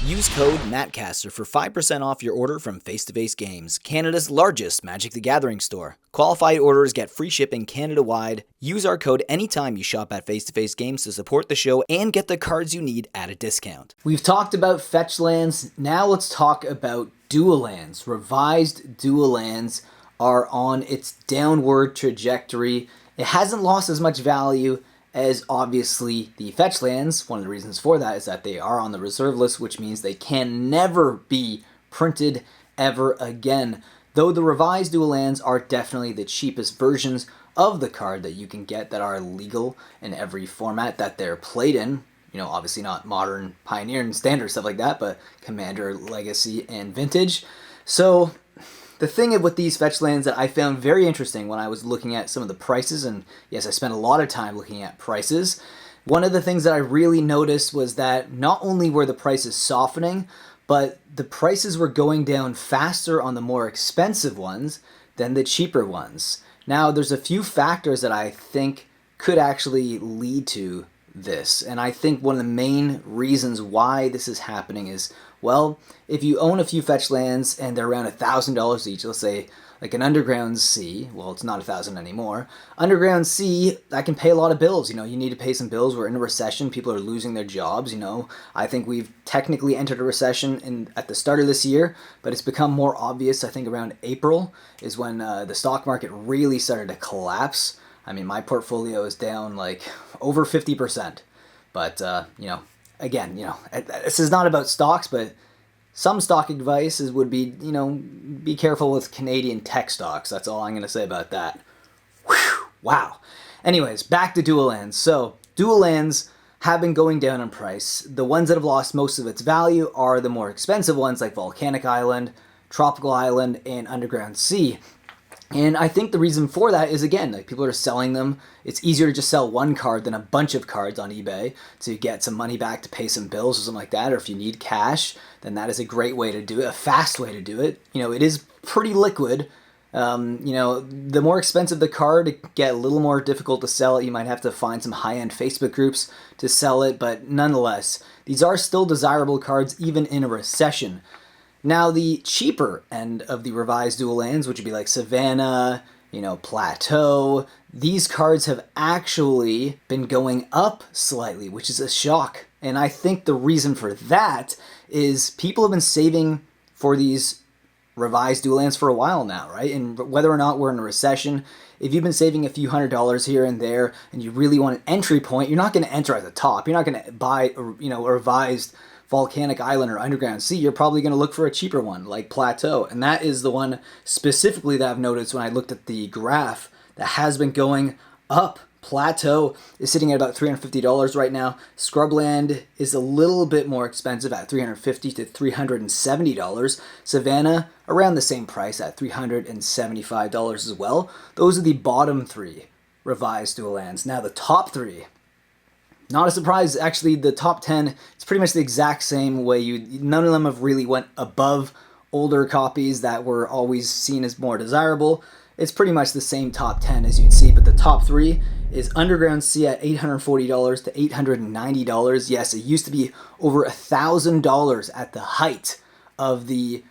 Use code Mattcaster for 5% off your order from Face to Face Games, Canada's largest Magic the Gathering store. Qualified orders get free shipping Canada-wide. Use our code anytime you shop at Face to Face Games to support the show and get the cards you need at a discount. We've talked about fetch lands. Now let's talk about dual lands. Revised dual lands are on its downward trajectory. It hasn't lost as much value as obviously the fetch lands. One of the reasons for that is that they are on the reserve list, which means they can never be printed ever again. Though the revised dual lands are definitely the cheapest versions of the card that you can get that are legal in every format that they're played in. You know, obviously not Modern, Pioneer, and Standard, stuff like that, but Commander, Legacy, and Vintage. So the thing with these fetch lands that I found very interesting when I was looking at some of the prices, and yes, I spent a lot of time looking at prices, one of the things that I really noticed was that not only were the prices softening, but the prices were going down faster on the more expensive ones than the cheaper ones. Now, there's a few factors that I think could actually lead to this, and I think one of the main reasons why this is happening is, well, if you own a few fetch lands and they're around $1,000 each, let's say like an Underground Sea, well, it's not 1,000 anymore. Underground Sea, that can pay a lot of bills. You know, you need to pay some bills. We're in a recession. People are losing their jobs. You know, I think we've technically entered a recession at the start of this year, but it's become more obvious. I think around April is when the stock market really started to collapse. I mean, my portfolio is down like over 50%. But, you know, again, you know, this is not about stocks, but some stock advice would be, you know, be careful with Canadian tech stocks. That's all I'm going to say about that. Whew, wow. Anyways, back to dual lands. So, dual lands have been going down in price. The ones that have lost most of its value are the more expensive ones like Volcanic Island, Tropical Island, and Underground Sea. And I think the reason for that is, again, like people are selling them. It's easier to just sell one card than a bunch of cards on eBay to get some money back to pay some bills or something like that. Or if you need cash, then that is a great way to do it, a fast way to do it. You know, it is pretty liquid. You know, the more expensive the card, it get a little more difficult to sell it. You might have to find some high-end Facebook groups to sell it. But nonetheless, these are still desirable cards even in a recession. Now, the cheaper end of the revised dual lands, which would be like Savannah, you know, Plateau, these cards have actually been going up slightly, which is a shock. And I think the reason for that is people have been saving for these revised dual lands for a while now, right? And whether or not we're in a recession, if you've been saving a few $100s here and there and you really want an entry point, you're not going to enter at the top. You're not going to buy, you know, a revised Volcanic Island or Underground Sea. You're probably going to look for a cheaper one like Plateau. And that is the one specifically that I've noticed when I looked at the graph that has been going up. Plateau is sitting at about $350 right now. Scrubland is a little bit more expensive at $350 to $370. Savannah, around the same price at $375 as well. Those are the bottom three revised dual lands. Now the top three, not a surprise, actually the top 10, it's pretty much the exact same way. None of them have really went above older copies that were always seen as more desirable. It's pretty much the same top 10 as you'd see, but the top three is Underground Sea at $840 to $890. Yes, it used to be over $1,000 at the height of the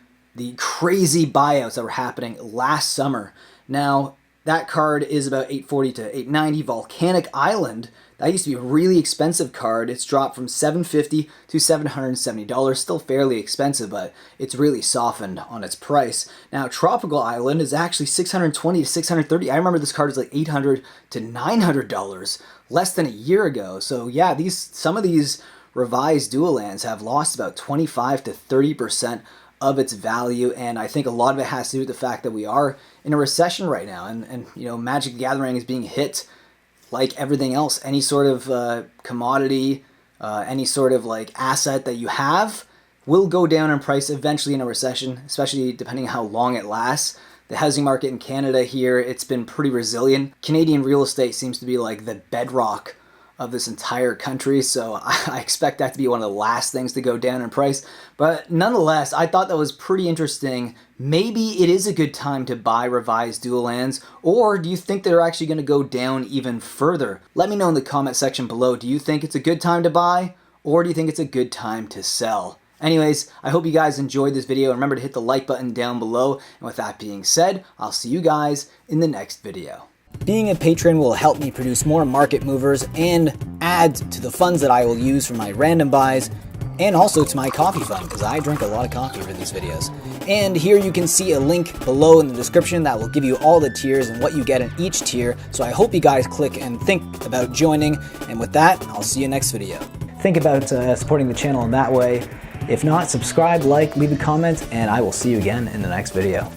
crazy buyouts that were happening last summer. Now, that card is about $840 to $890. Volcanic Island, that used to be a really expensive card. It's dropped from $750 to $770. Still fairly expensive, but it's really softened on its price. Now, Tropical Island is actually $620 to $630. I remember this card was like $800 to $900 less than a year ago. So yeah, some of these revised dual lands have lost about 25 to 30% of its value, and I think a lot of it has to do with the fact that we are in a recession right now, and you know, Magic the Gathering is being hit like everything else. Any sort of commodity, any sort of like asset that you have will go down in price eventually in a recession, especially depending on how long it lasts. The housing market in Canada here, it's been pretty resilient. Canadian real estate seems to be like the bedrock of this entire country, so I expect that to be one of the last things to go down in price. But nonetheless, I thought that was pretty interesting. Maybe it is a good time to buy revised dual lands, or do you think they're actually going to go down even further? Let me know in the comment section below. Do you think it's a good time to buy, or do you think it's a good time to sell? Anyways, I hope you guys enjoyed this video. Remember to hit the like button down below. And with that being said, I'll see you guys in the next video. Being a patron will help me produce more market movers and add to the funds that I will use for my random buys and also to my coffee fund, because I drink a lot of coffee for these videos. And here you can see a link below in the description that will give you all the tiers and what you get in each tier. So I hope you guys click and think about joining. And with that, I'll see you next video. Think about supporting the channel in that way. If not, subscribe, like, leave a comment, and I will see you again in the next video.